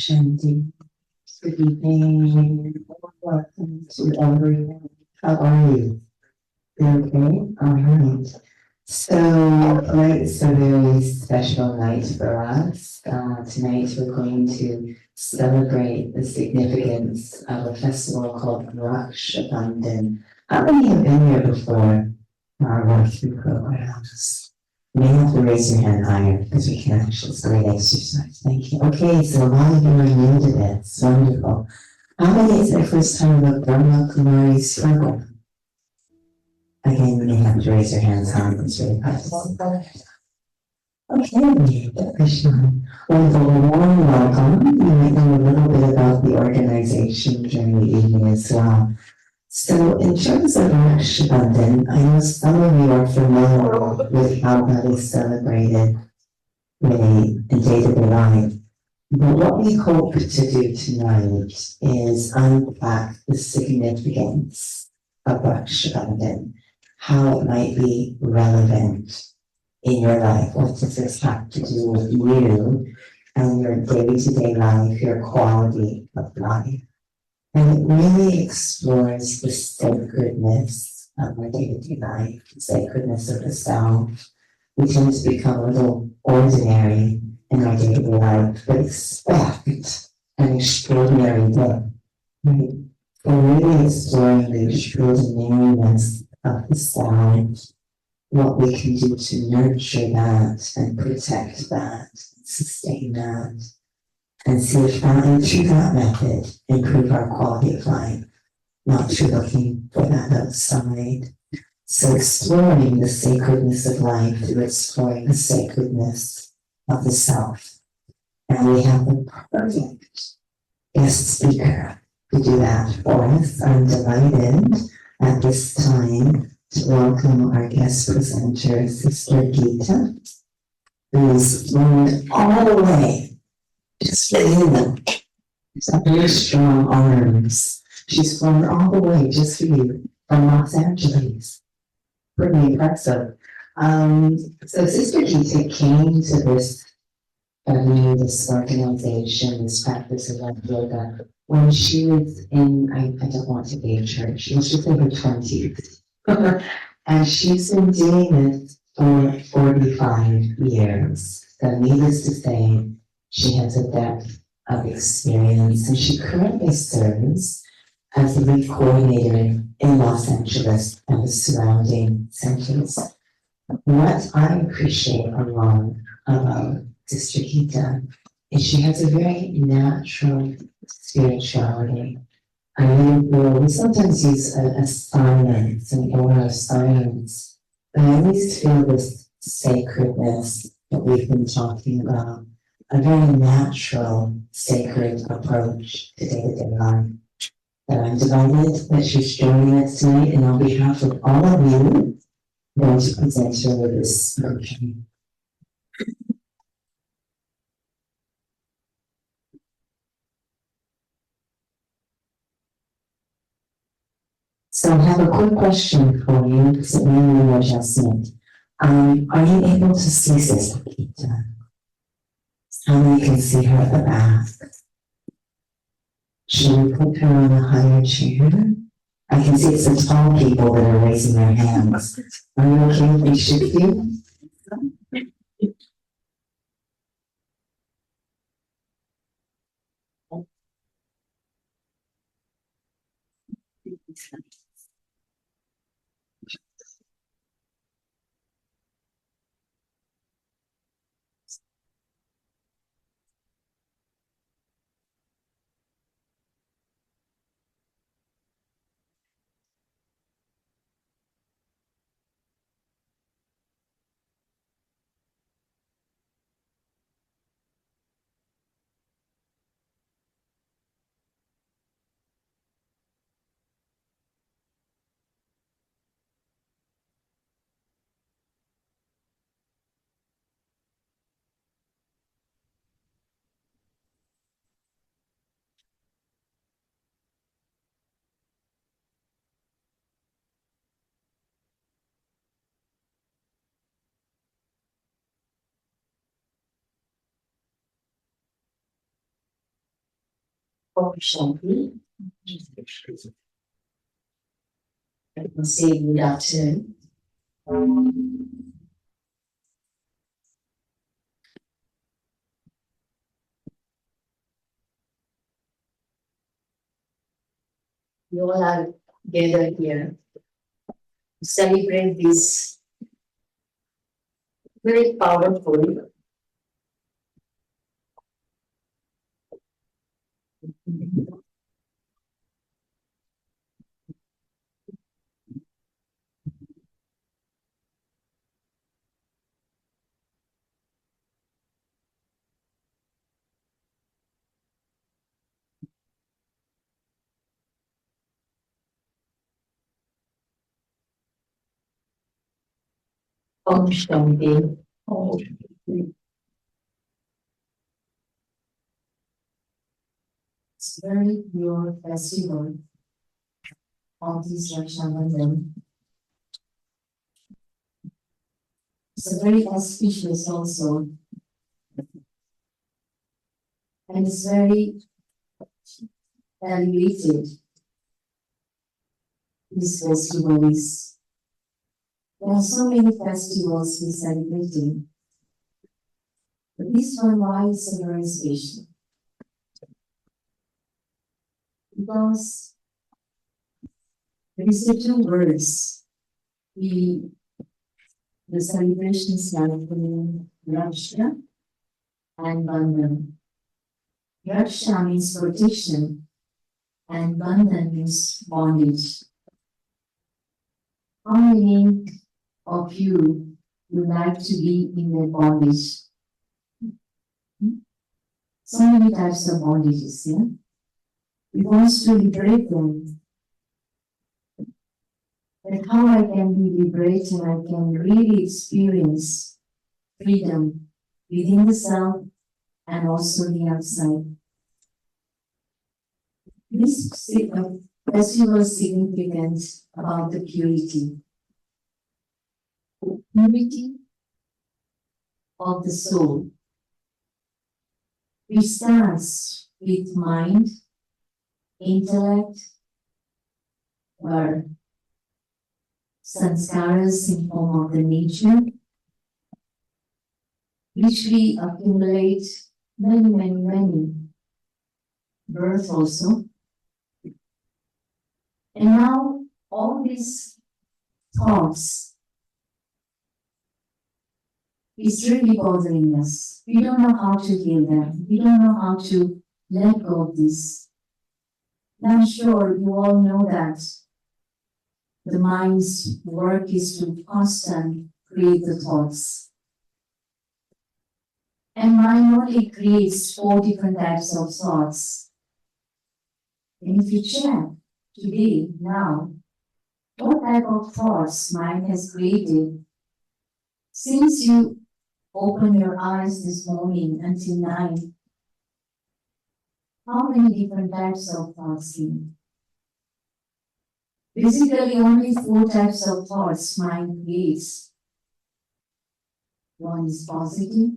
Shanti. Good evening. Welcome to everyone. How are you? You okay? All right. So tonight is a very special night for us. Tonight we're going to celebrate the significance of a festival called Rakshabandhan. How many have been here before our walkthrough programs? You may have to raise your hand higher because we can actually start exercise. Thank you. Okay, so a lot of you are new to this. Wonderful. How many is their first time with Brahma Kumari's program? Again, you may have to raise your hands high. It's really possible. Okay, Krishna. Well, a warm welcome. You might know a little bit about the organization during the evening as well. So, in terms of Rakshabandhan, I know some of you are familiar with how that is celebrated really in day-to-day life. But what we hope to do tonight is unpack the significance of Rakshabandhan, how it might be relevant in your life. What does this have to do with you and your day-to-day life, your quality of life? And it really explores the sacredness of our day-to-day life, the sacredness of the self. We tend to become a little ordinary in our day-to-day life, but expect an extraordinary day. Right? We're really exploring the extraordinariness of the self, what we can do to nurture that and protect that, and sustain that, and see if that, and through that method, improve our quality of life, not through looking for that outside. So exploring the sacredness of life through exploring the sacredness of the self. And we have a perfect guest speaker to do that for us. I'm delighted at this time to welcome our guest presenter, Sister Gita, who is flown all the way, just for you. She's got very strong arms. She's flown all the way just for you from Los Angeles. Pretty impressive. So Sister Gita came to this this organization, this practice of love yoga, when she was in, I don't want to age her, she was just in her 20s. And she's been doing this for 45 years. So needless to say, she has a depth of experience, and she currently serves as the lead coordinator in Los Angeles and the surrounding centers. What I appreciate a lot about Sister Gita is she has a very natural spirituality. I mean, we sometimes use a silence, an aura of silence, but I always feel this sacredness that we've been talking about, a very natural, sacred approach to day-to-day life. And I'm delighted that she's joining us tonight, and on behalf of all of you, I'm going to present her with this spoken. So I have a quick question for you, because it may need an adjustment. Are you able to see Sister Gita? How many can see her at the back? Should we put her on a higher chair? I can see it's the tall people that are raising their hands. Are you okay if we shift you? Om Shanti. I can say good afternoon. You all are gathered here to celebrate this very powerful Om Shanti. It's very pure festival of this Rakshabandhan. It's a very auspicious also, and it's very elevated. This festival is. There are so many festivals we're celebrating, but this one, why is very special? Because there is the two words the celebrations are in Raksha and Bandhan. Raksha means protection and Bandhan means bondage. How many of you would like to be in their bondage? So many types of bondages, yeah? We want to liberate them. But how I can be liberated, I can really experience freedom within the self and also the outside. This festival is significant about the purity. Purity of the soul, which starts with mind, intellect, or sanskaras in form of the nature, which we accumulate many births also. And now all these thoughts is really bothering us. We don't know how to heal them. We don't know how to let go of this. I'm sure you all know that the mind's work is to constantly create the thoughts. And mind only creates 4 different types of thoughts. And if you check today, now, what type of thoughts mind has created since you open your eyes this morning until night, how many different types of thoughts came? Basically, only 4 types of thoughts mind creates. One is positive.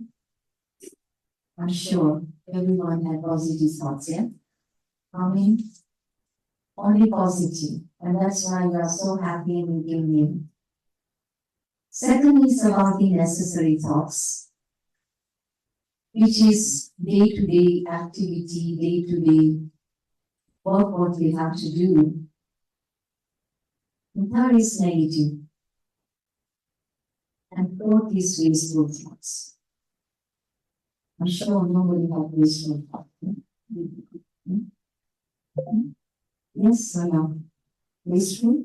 I'm sure everyone had positive thoughts, yeah? How many? Only positive. And that's why we are so happy and giving. Second is about the necessary thoughts, which is day-to-day activity, day-to-day work what we have to do. And third is negative. And fourth is wasteful thoughts. I'm sure nobody has wasteful thoughts. Yes or no? Wasteful?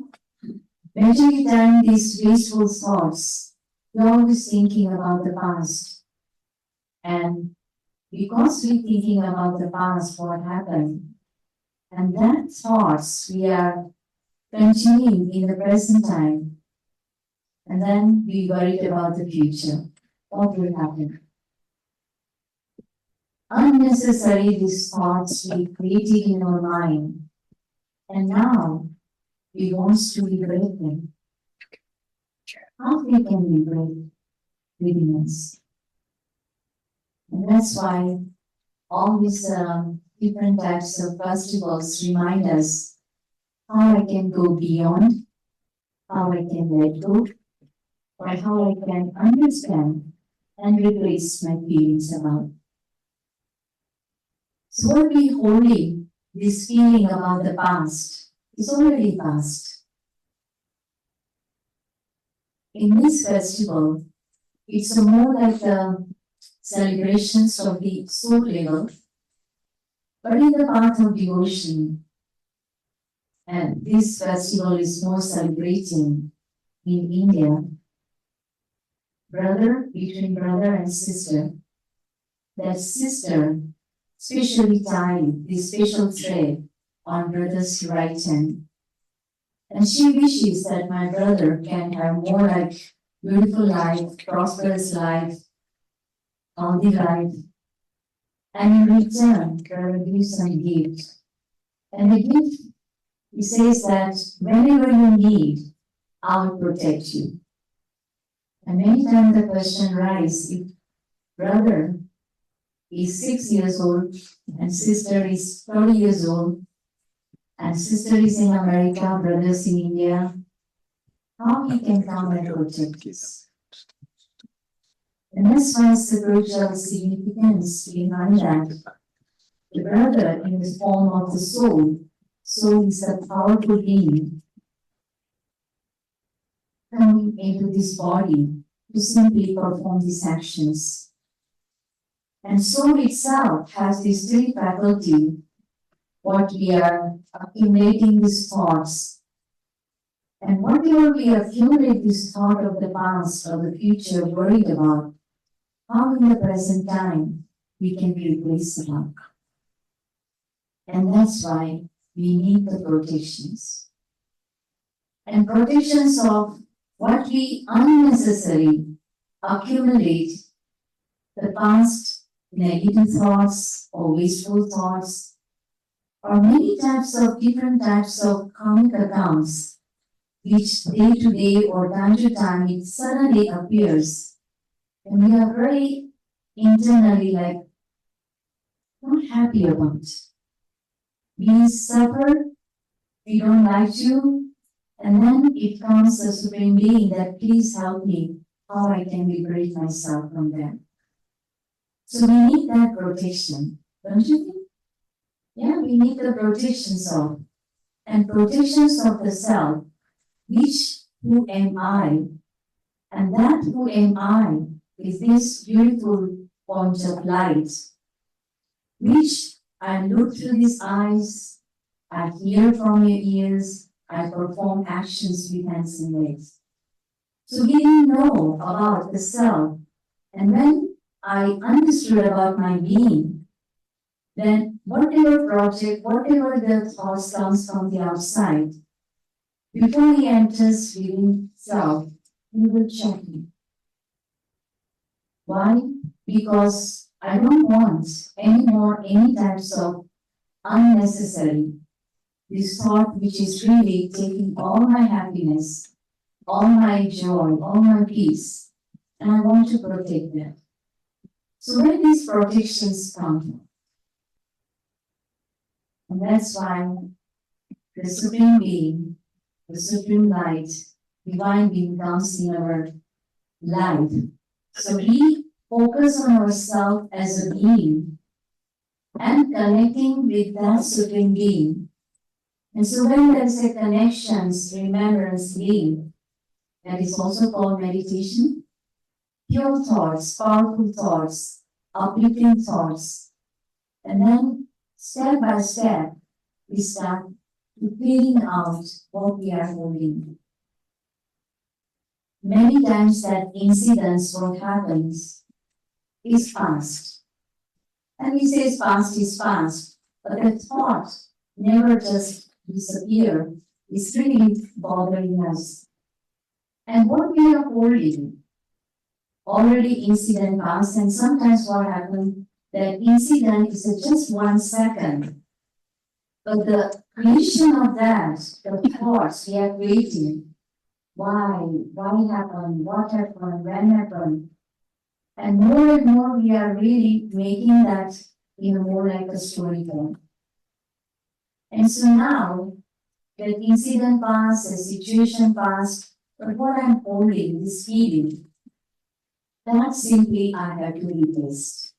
Every time these wasteful thoughts, we're always thinking about the past. And because we're thinking about the past, what happened, and that thoughts we are continuing in the present time, and then we worried about the future. What will happen? Unnecessary these thoughts we created in our mind, and now we want to liberate them. How we can liberate within us? And that's why all these different types of festivals remind us how I can go beyond, how I can let go, or how I can understand and replace my feelings about. So what we holding this feeling about the past is already past. In this festival, it's more like the celebrations of the soul level, but in the path of devotion. And this festival is more celebrating in India, brother between brother and sister. That sister specially tied this special thread on brother's right hand. And she wishes that my brother can have more like beautiful life, prosperous life, healthy life. And in return, brother gives some gift. And the gift, he says that whenever you need, I'll protect you. And many times the question arises, if brother is 6 years old and sister is 30 years old, and sister is in America, brothers in India, how he can come and protect us? And that's why spiritual significance behind that. The brother in the form of the soul is a powerful being coming into this body to simply perform these actions. And soul itself has this three faculty, what we are accumulating these thoughts. And whatever we accumulate this thought of the past or the future worried about, how in the present time we can replace it up. And that's why we need the protections. And protections of what we unnecessarily accumulate, the past negative thoughts or wasteful thoughts, or many types of different types of karmic accounts, which day to day or time to time it suddenly appears. And we are very internally like not happy about it. We suffer, we don't like you, and then it comes a supreme being that please help me, how I can liberate myself from them. So we need that protection, don't you think? Yeah, we need the protections of, and protections of the self, which who am I? And that who am I is this beautiful point of light, which I look through these eyes, I hear from your ears, I perform actions with hands and legs. So we didn't know about the self. And when I understood about my being, then whatever project, whatever the thoughts comes from the outside, before he enters within self, he will check me. Why? Because I don't want anymore any types of unnecessary this thought which is really taking all my happiness, all my joy, all my peace, and I want to protect them. So where these protections come from? And that's why the Supreme Being, the Supreme Light, Divine Being comes in our life. So we focus on ourselves as a being and connecting with that Supreme Being. And so when there is a connections, remembrance, being, that is also called meditation, pure thoughts, powerful thoughts, uplifting thoughts, and then step by step, we start clearing out what we are holding. Many times that incidents, what happens, is past. And we say past is past, but the thought never just disappear. It's really bothering us. And what we are holding, already incident past, and sometimes what happens, that incident is just 1 second. But the creation of that, the thoughts we are creating, why happened, what happened, when happened, and more we are really making that in a more like a story form. And so now, the incident passed, the situation passed, but what I'm holding, this feeling, that simply I have to replace.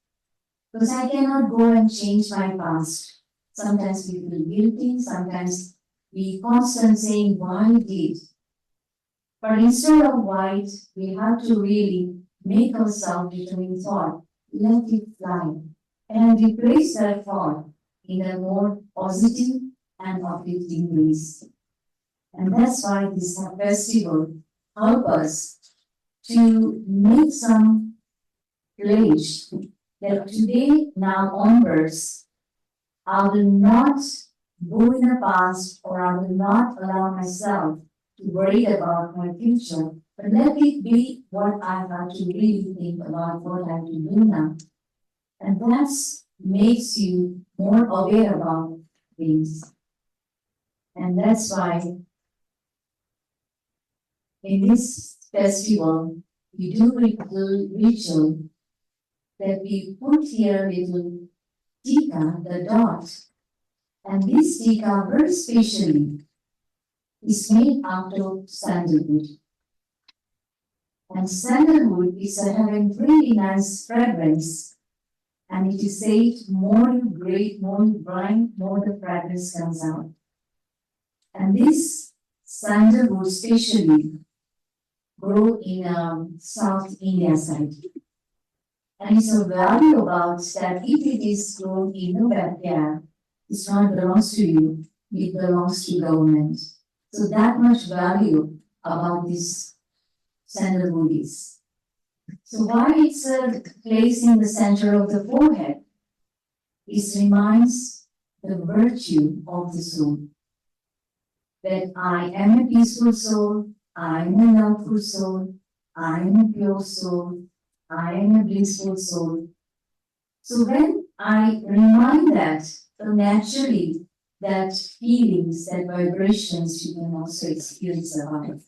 Because I cannot go and change my past. Sometimes we feel guilty, sometimes we constant saying why I did. But instead of why, we have to really make ourselves determine thought, let it fly, and replace that thought in a more positive and uplifting ways. And that's why this festival help us to make some pledge that today now onwards I will not go in the past or I will not allow myself to worry about my future, but let it be what I have to really think about what I have to do now. And that makes you more aware about things. And that's why in this festival, we do little ritual that we put here little tika, the dot, and this tika very specially is made out of sandalwood. And sandalwood is having really nice fragrance, and it is said more you grate, more you grind, more the fragrance comes out. And this sandalwood especially grow in South India side. And it's a value about that if it is grown in the backyard, it's not belongs to you, it belongs to government. So that much value about this sandalwood is. So why it's placed in the center of the forehead? It reminds the virtue of the soul. That I am a peaceful soul, I am a loveful soul, I am a pure soul, I am a blissful soul. So when I remind that, so naturally that feelings, that vibrations you can also experience about.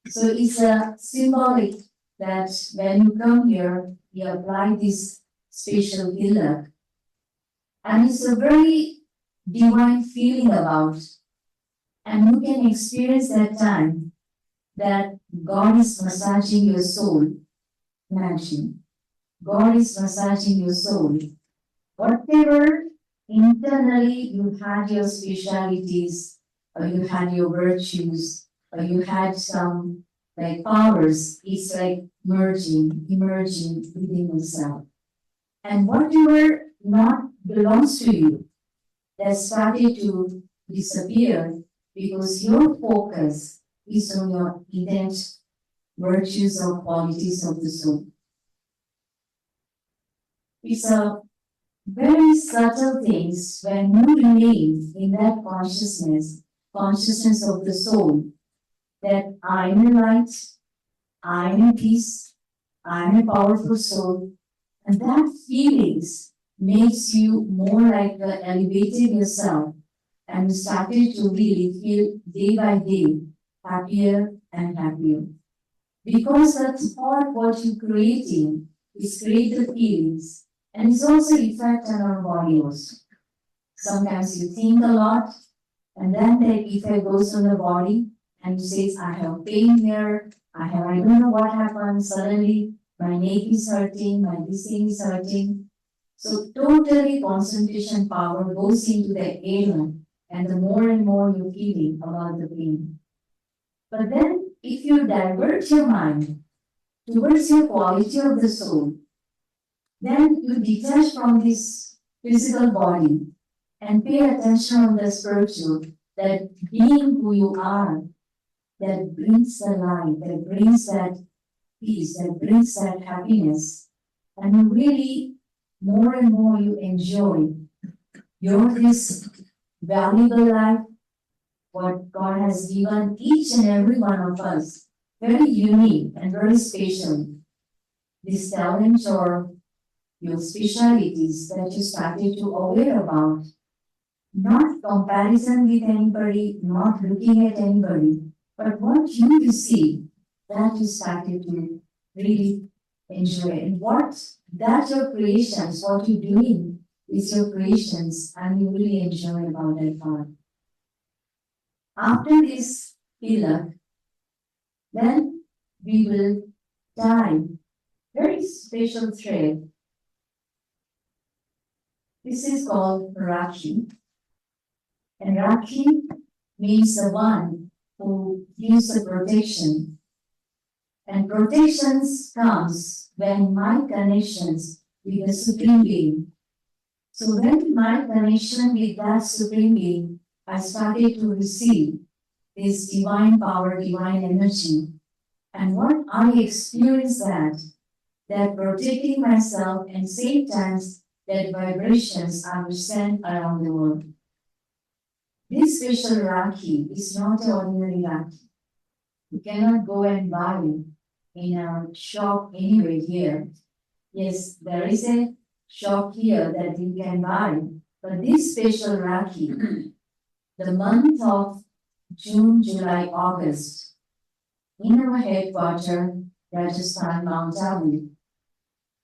So it's a symbolic that when you come here, you apply this special tilak. And it's a very divine feeling about, and you can experience that time that God is massaging your soul. Imagine, God is massaging your soul. Whatever internally you had your specialities, or you had your virtues, or you had some like powers, it's like emerging within yourself. And whatever not belongs to you, that started to disappear because your focus is on your innate virtues or qualities of the soul. It's a very subtle things when you remain in that consciousness of the soul, that I am a light, I am a peace, I am a powerful soul, and that feelings makes you more like elevated yourself, and you started to really feel day by day happier and happier. Because that thought what you're creating is create the feelings, and it's also effect on our body also. Sometimes you think a lot, and then the effect goes on the body, and you say, I have pain here, I don't know what happened, suddenly my neck is hurting, my this thing is hurting. So totally concentration power goes into the area, and the more and more you're feeling about the pain. But then if you divert your mind towards your quality of the soul, then you detach from this physical body and pay attention on the spiritual, that being who you are, that brings the light, that brings that peace, that brings that happiness. And you really, more and more you enjoy your this valuable life, what God has given each and every one of us, very unique and very special. This talent or your specialities that you started to aware about, not comparison with anybody, not looking at anybody, but what you receive, that you started to really enjoy. And what that your creations, what you're doing with your creations and you really enjoy about that part. After this tilak, then we will tie very special thread. This is called Rakhi. And Rakhi means the one who gives the protection. And protections comes when my connections with the Supreme Being. So when my connection with that Supreme Being, I started to receive this divine power, divine energy. And what I experienced that protecting myself and same times that vibrations I will send around the world. This special Rakhi is not an ordinary Rakhi. You cannot go and buy in a shop anywhere here. Yes, there is a shop here that you can buy, but this special Rakhi, the month of June, July, August, in our headquarters, Rajasthan, Mount Abu,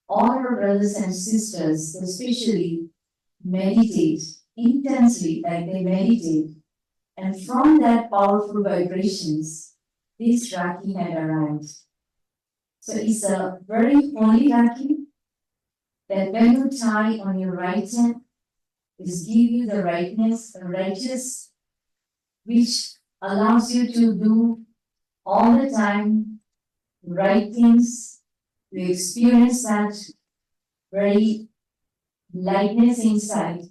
all our brothers and sisters, especially meditate intensely, like they meditate, and from that powerful vibrations, this Rakhi had arrived. So it's a very holy Rakhi that when you tie on your right hand, it give you the rightness, the righteous, which allows you to do all the time right things, to experience that very lightness inside.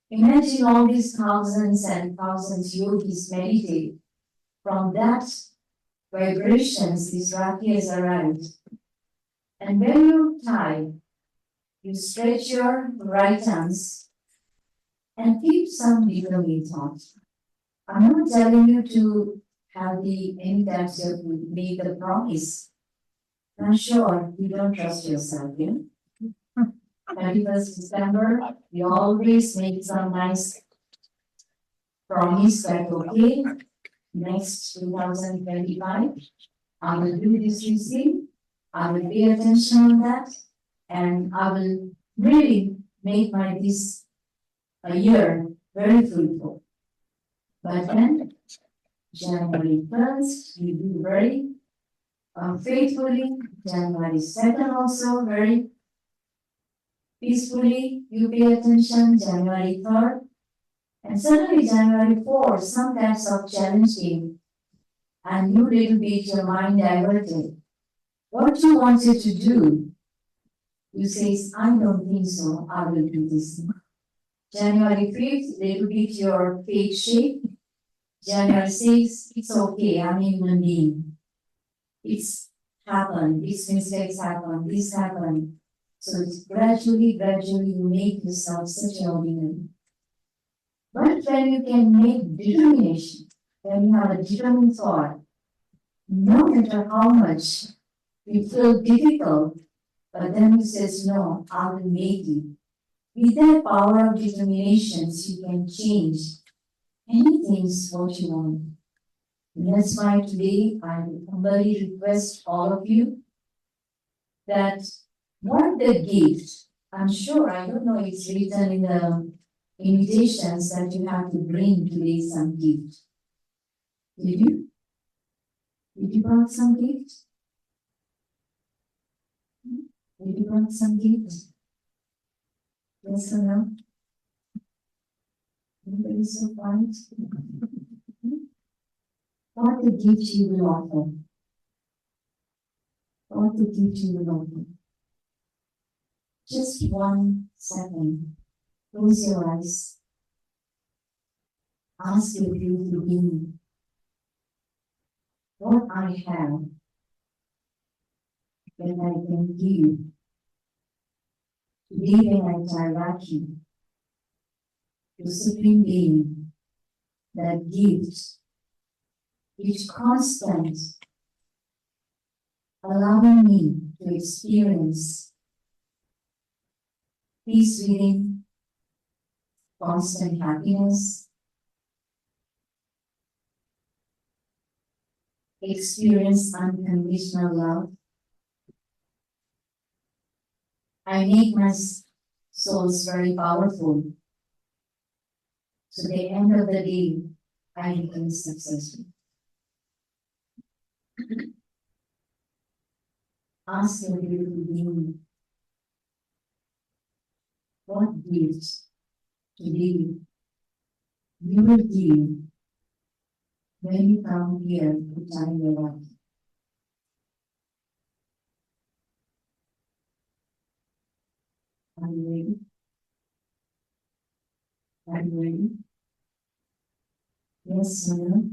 Imagine all these thousands and thousands yogis meditate. From that vibrations, this Rakhi has arrived. And when you tie, you stretch your right arms and keep some determined thought. I'm not telling you to have the any times you have to make a promise. I'm sure you don't trust yourself, yeah? 31st December, we always make some nice promise that okay, next 2025, I will do this thing, I will pay attention on that, and I will really make my this a year very fruitful. But then January 1st, we do very faithfully, January 2nd also very peacefully, you pay attention, January 3rd, and suddenly January 4th, some types of challenge came, and you little bit your mind diverted. What you wanted to do, you say, I don't think so, I will do this. January 5th, little bit your faith shake. January 6th, it's okay, I'm a human being. It's happened, these mistakes happen, this happened. So it's gradually you make yourself such an ordinary. But when you can make determination, when you have a determined thought, no matter how much you feel difficult, but then you says, no, I will make it. With that power of determinations, you can change anything what you want. And that's why today I humbly request all of you that what the gift, I'm sure, I don't know, it's written in the invitations that you have to bring today some gift. Did you? Did you bring some gift? Did you bring some gift? Yes or no? Everybody so quiet? What the gift you will offer? What the gift you will offer? Just 1 second. Close your eyes. Ask your beautiful being what I have that I can give. Today when I tie Rakhi, the Supreme Being, that gives, each constant, allowing me to experience peace within, constant happiness, experience unconditional love. I make myself souls very powerful. So the end of the day, I became successful. Ask your beautiful being, what gift today you will give when you come here to time your life. Are you ready? Are you ready? Yes or no?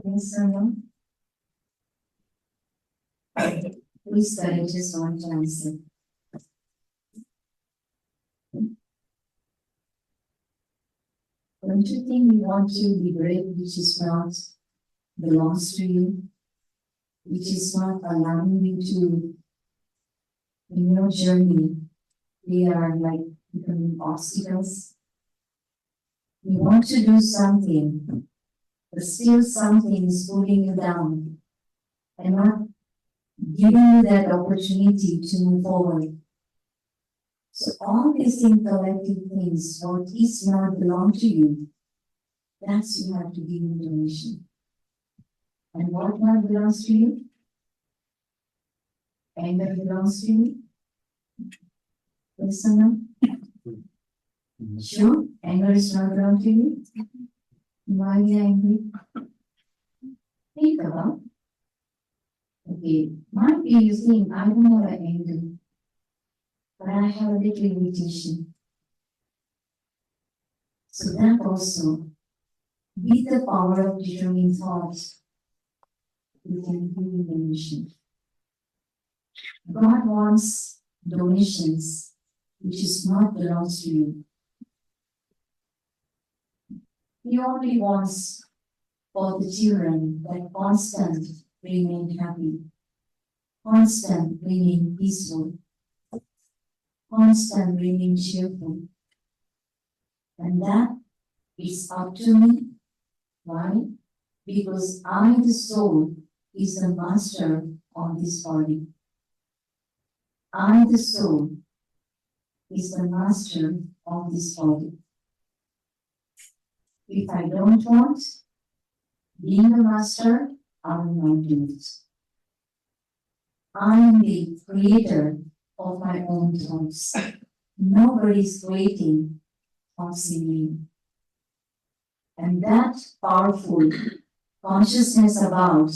Yes or no? Please courageous one to answer. Don't you think you want to liberate which is not belongs to you, which is not allowing you to, in your journey, they are like becoming obstacles? You want to do something, but still something is pulling you down and not giving you that opportunity to move forward. So all these collective things, what is not belong to you, that's you have to give in donation. And what not belongs to you? Anger belongs to you? Yes or no? Sure, anger is not belong to you. Why are you angry? Think about. Okay, might be you think I don't have an anger, but I have a little irritation. So that also, with the power of determined thought, we can give donation. God wants donations which is not belongs to you. He only wants for the children that constant remain happy, constant remain peaceful, constant remain cheerful. And that is up to me. Why? Because I, the soul, is the master of this body. I, the soul, is the master of this body. If I don't want being the master, I will not do it. I am the creator of my own thoughts. Nobody is creating thoughts in me. And that powerful consciousness about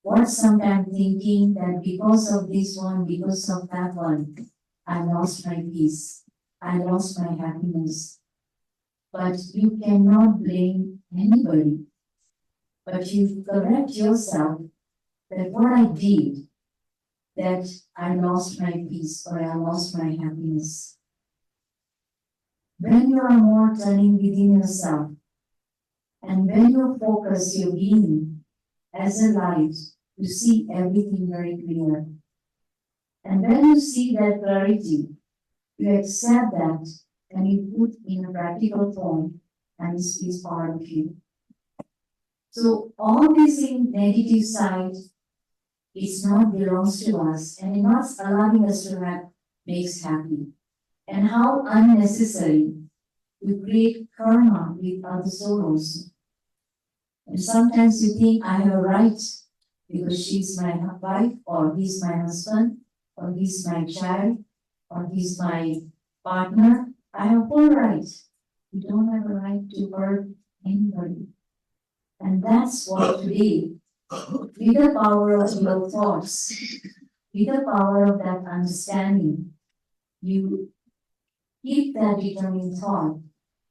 what sometimes thinking that because of this one, because of that one, I lost my peace, I lost my happiness. But you cannot blame anybody. But you correct yourself that what I did, that I lost my peace or I lost my happiness. When you are more turning within yourself, and when you focus your being as a light, you see everything very clear. And when you see that clarity, you accept that and you put in a practical form, and this is part of you. So all this in negative side is not belongs to us and not allowing us to have makes happy. And how unnecessary we create karma with other souls. And sometimes you think I have a right because she's my wife or he's my husband or he's my child or he's my partner. I have full right. You don't have a right to hurt anybody. And that's what today, with the power of your thoughts, with the power of that understanding, you keep that determined thought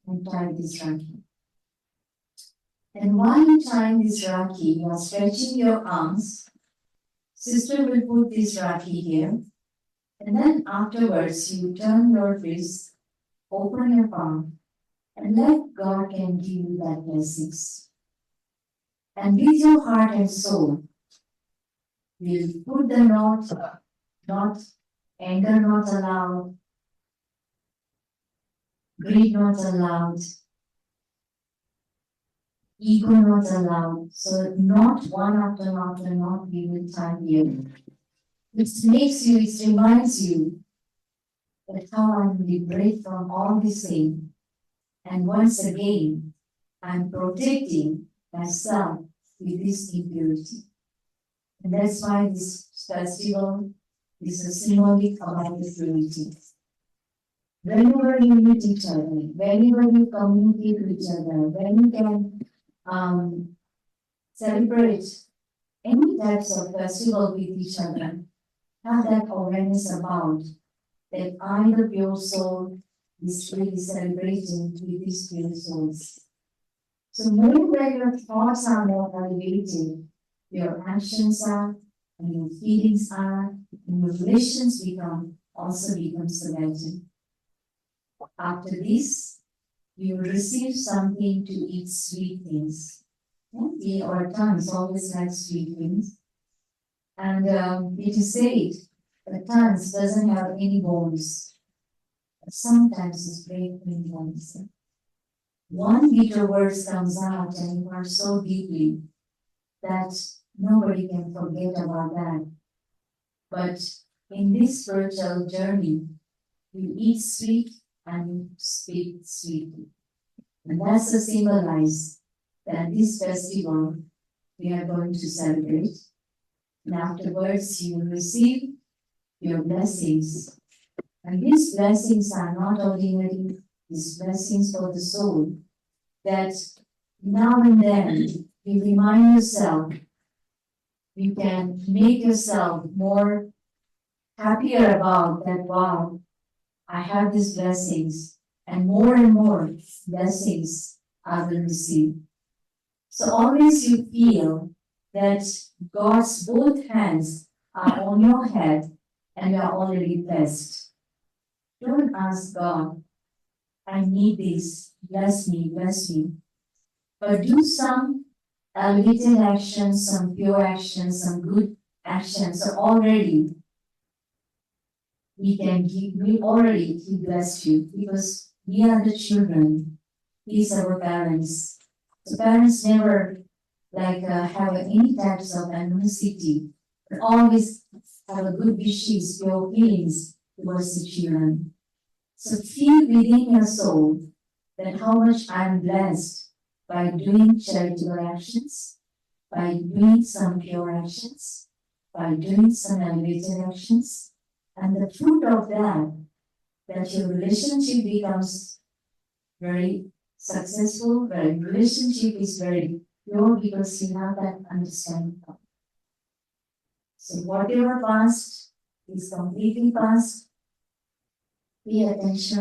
and tie this Rakhi. And while you tie this Rakhi, you are stretching your arms. Sister will put this Rakhi here. And then afterwards, you turn your wrist, open your palm, and let God can give you that blessings. And with your heart and soul, we'll put the knot, not anger not allowed, greed not allowed, ego not allowed. So not one after not we will tie here. it reminds you that how I'm liberated from all this thing. And once again, I'm protecting myself with this impurity. And that's why this festival is a symbolic about the purity. Whenever you meet each other, whenever you communicate with each other, when you can celebrate any types of festival with each other, have that awareness about that I, the pure soul, is really celebrating with these pure souls. So knowing where your thoughts are more elevated, your actions are, and your feelings are, and your relations also becomes better. After this, you will receive something to eat sweet things. Yeah, our tongues always like sweet things. And it is said the tongues doesn't have any bones. But sometimes it's break many bones. One bitter word comes out and you are so deeply that nobody can forget about that. But in this spiritual journey, you eat sweet and you speak sweetly. And that's to symbolize that this festival we are going to celebrate. And afterwards, you will receive your blessings. And these blessings are not ordinary, these blessings for the soul, that now and then you remind yourself, you can make yourself more happier about that, wow, I have these blessings, and more blessings I will receive. So always you feel that God's both hands are on your head and you are already blessed. Don't ask God, I need this, bless me, but do some elevated actions, some pure actions, some good actions. So already we already He blessed you because we are the children. He's our parents. So parents never have any types of animosity, but always have a good wishes, pure feelings towards the children. So feel within your soul that how much I am blessed by doing charitable actions, by doing some pure actions, by doing some elevated actions, and the fruit of that your relationship becomes very successful, where relationship is very pure because you have that understanding. So whatever past is completely past. Pay attention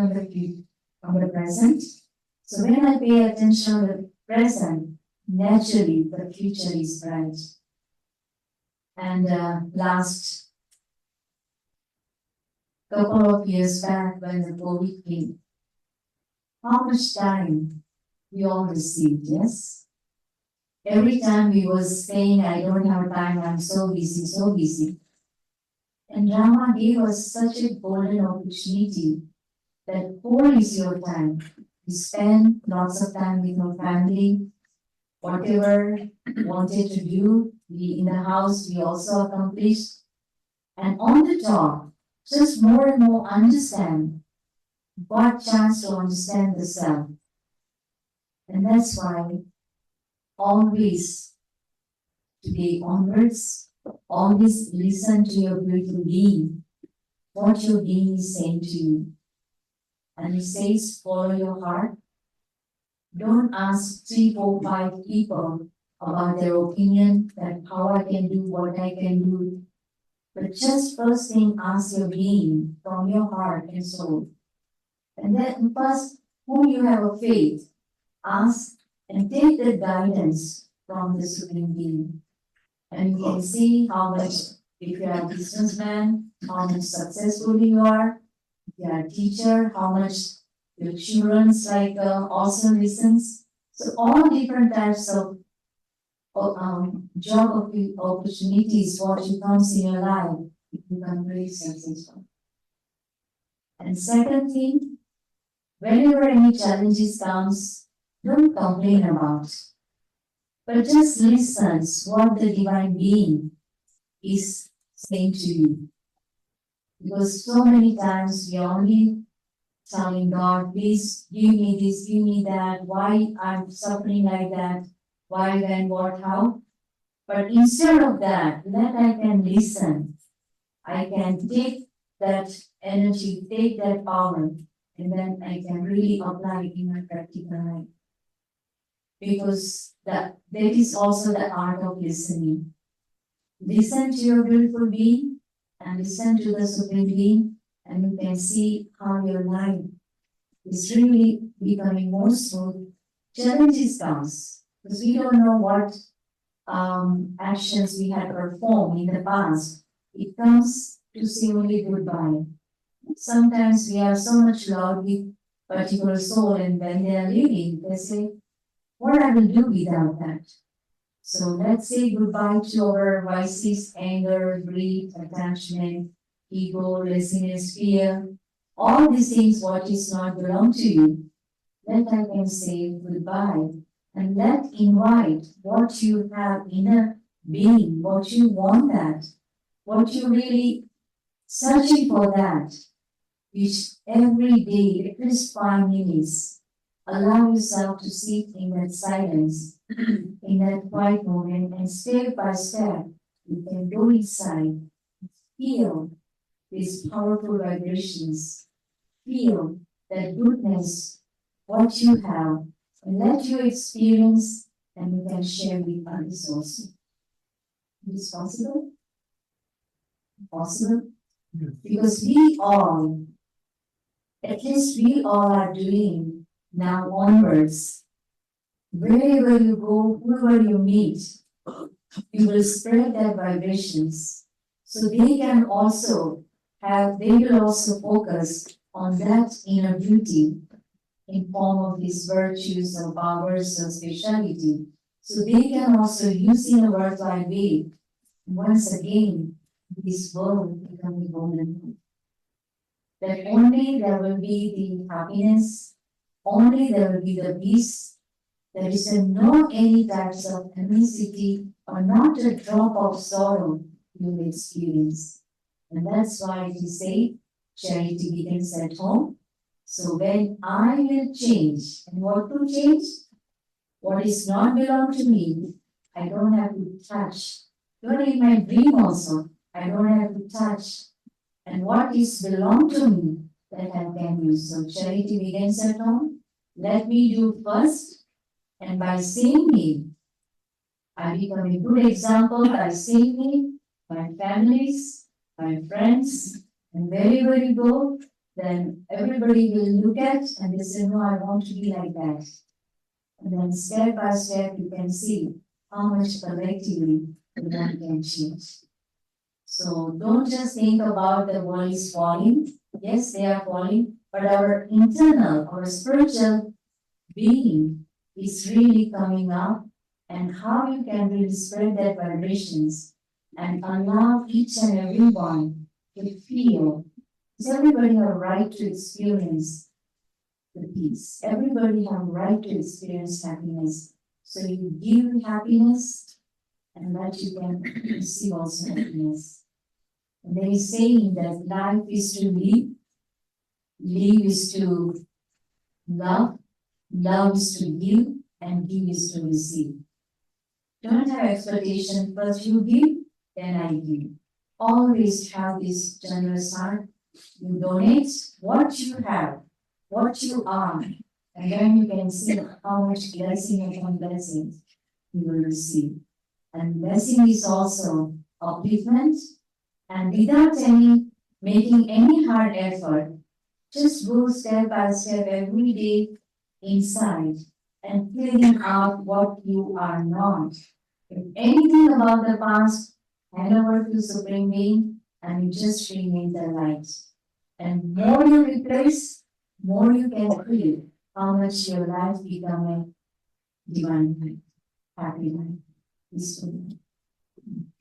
on the present. So when I pay attention on the present, naturally the future is bright. And last couple of years back when the COVID came, how much time we all received, yes? Every time we was saying, I don't have time, I'm so busy, so busy. And Rama gave us such a golden opportunity that whole is your time. You spend lots of time with your family, whatever you wanted to do, we in the house, we also accomplished. And on the top, just more and more understand, got chance to understand the self. And that's why always, today onwards, always listen to your beautiful being, what your being is saying to you. And it says, follow your heart. Don't ask 3, 4, 5 people about their opinion, that how I can do, what I can do. But just first thing, ask your being from your heart and soul. And then first, whom you have a faith, ask and take the guidance from the Supreme Being. And you can see how much, if you are a businessman, how much successful you are. If you are a teacher, how much your children's also listens. So all different types of job opportunities, what comes in your life, you become very successful. And second thing, whenever any challenges comes, don't complain about, but just listen what the divine being is saying to you. Because so many times we are only telling God, please give me this, give me that, why I'm suffering like that, why, when, what, how. But instead of that, let I can listen. I can take that energy, take that power, and then I can really apply it in my practical life. Because that is also the art of listening. Listen to your beautiful being and listen to the Supreme Being, and you can see how your life is really becoming more smooth. Challenges comes because we don't know what actions we had performed in the past. It comes to say only goodbye. Sometimes we are so much loved with particular soul, and when they are leaving, they say, what I will do without that. So let's say goodbye to our vices, anger, greed, attachment, ego, laziness, fear, all these things what is not belong to you. Let I can say goodbye and let invite what you have inner being, what you want that, what you really searching for that, which every day, at least 5 minutes, allow yourself to sit in that silence, in that quiet moment, and step by step, you can go inside, feel these powerful vibrations, feel that goodness, what you have, and let you experience, and you can share with others also. It is possible? Possible? Because we all, at least we all are doing now onwards. Wherever you go, whoever you meet, you will spread their vibrations. So they can also they will also focus on that inner beauty in form of these virtues or powers or speciality. So they can also use in a worthwhile way. Once again, this world becoming golden. That only there will be the happiness, only there will be the peace. There is no any types of amicity or not a drop of sorrow you will experience. And that's why it is said, charity begins at home. So when I will change, and what to change? What is not belong to me, I don't have to touch. Even in my dream also, I don't have to touch. And what is belong to me, that I can use. So charity begins at home. Let me do first, and by seeing me, I become a good example by seeing me, my families, my friends, and wherever you go, then everybody will look at and they say, no, I want to be like that. And then step by step, you can see how much collectively one can change. So don't just think about the world is falling. Yes, they are falling, but our internal, our spiritual being is really coming up, and how you can really spread that vibrations and allow each and every one to feel. Because everybody have a right to experience the peace. Everybody have a right to experience happiness. So you give happiness, and that you can receive also happiness. And there is saying that life is to live is to love, love is to give, and give is to receive. Don't have expectation, first you give, then I give. Always have this generous heart. You donate what you have, what you are, and then you can see how much blessing upon blessing you will receive. And blessing is also upliftment, and without making any hard effort, just go step by step every day inside and clearing out what you are not. If anything about the past, hand over to Supreme Being and you just remain the light. And more you replace, more you can feel how much your life become a divine life, happy life, peaceful life.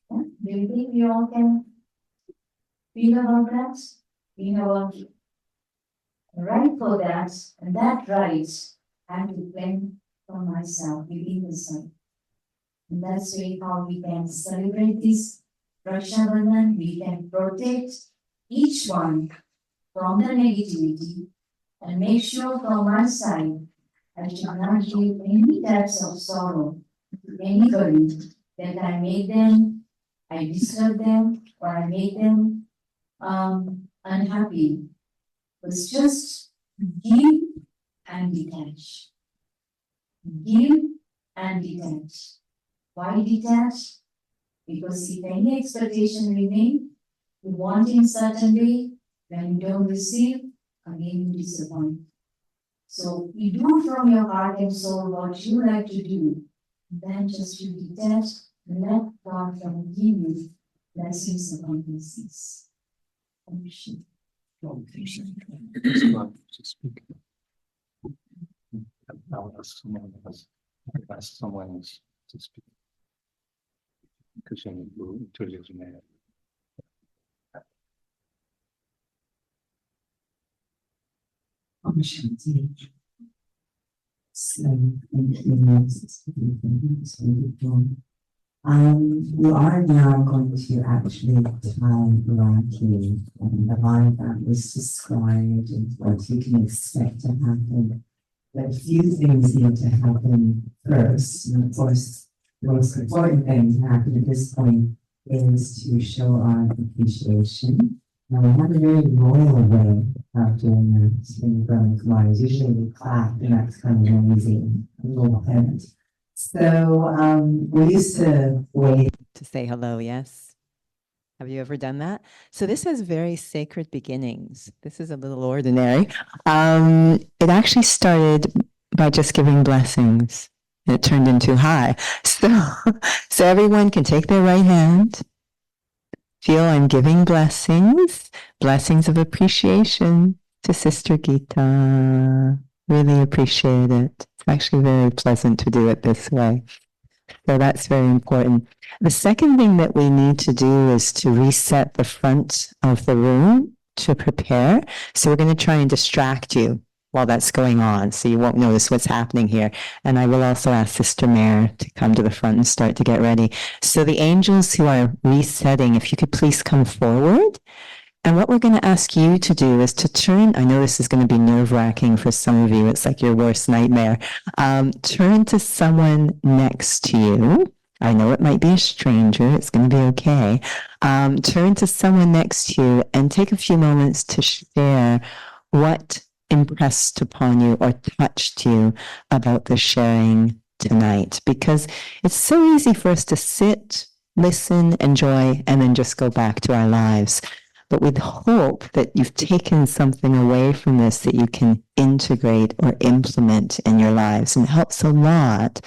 Yeah? Do you think we all can feel about that? We have a right for that, and that right I have to claim for myself, within myself. And that's really how we can celebrate this Rakshabandhan, we can protect each one from the negativity and make sure from one side I shall not give any types of sorrow to anybody that I make them, I disturb them, or I make them unhappy. It's just give and detach. Give and detach. Why detach? Because if any expectation remain, you want in certain way, when you don't receive, again you disappoint. So you do from your heart and soul what you like to do, then just you detach and let God from give you blessings upon blessings. I'll ask someone else to speak. Because I need to introduce me. You are now going to actually time Iraqi and the line that was described and what you can expect to happen. But a few things need to happen first. And of course, the most important thing to happen at this point is to show our appreciation. Now, we have a very royal way of doing that in growing commodities. Usually we clap, and that's kind of amazing. A little bit. So we used to wait to say hello, yes? Have you ever done that? So this has very sacred beginnings. This is a little ordinary. It actually started by just giving blessings. It turned into hi. So everyone can take their right hand, feel I'm giving blessings, blessings of appreciation to Sister Gita. Really appreciate it. It's actually very pleasant to do it this way. So that's very important. The second thing that we need to do is to reset the front of the room to prepare. So we're going to try and distract you while that's going on, so you won't notice what's happening here. And I will also ask Sister Mare to come to the front and start to get ready. So the angels who are resetting, if you could please come forward. And what we're going to ask you to do is to turn, I know this is going to be nerve-wracking for some of you, it's like your worst nightmare. Turn to someone next to you. I know it might be a stranger, it's going to be okay. Turn to someone next to you and take a few moments to share what impressed upon you or touched you about the sharing tonight. Because it's so easy for us to sit, listen, enjoy, and then just go back to our lives. But with hope that you've taken something away from this that you can integrate or implement in your lives. And it helps a lot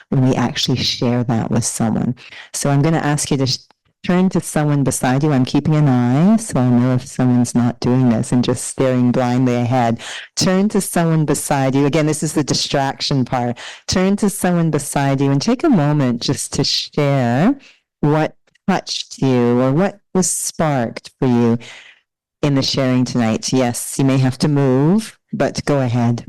when we actually share that with someone. So I'm going to ask you to turn to someone beside you. I'm keeping an eye, so I'll know if someone's not doing this and just staring blindly ahead. Turn to someone beside you. Again, this is the distraction part. Turn to someone beside you and take a moment just to share what touched you or what was sparked for you in the sharing tonight. Yes, you may have to move, but go ahead.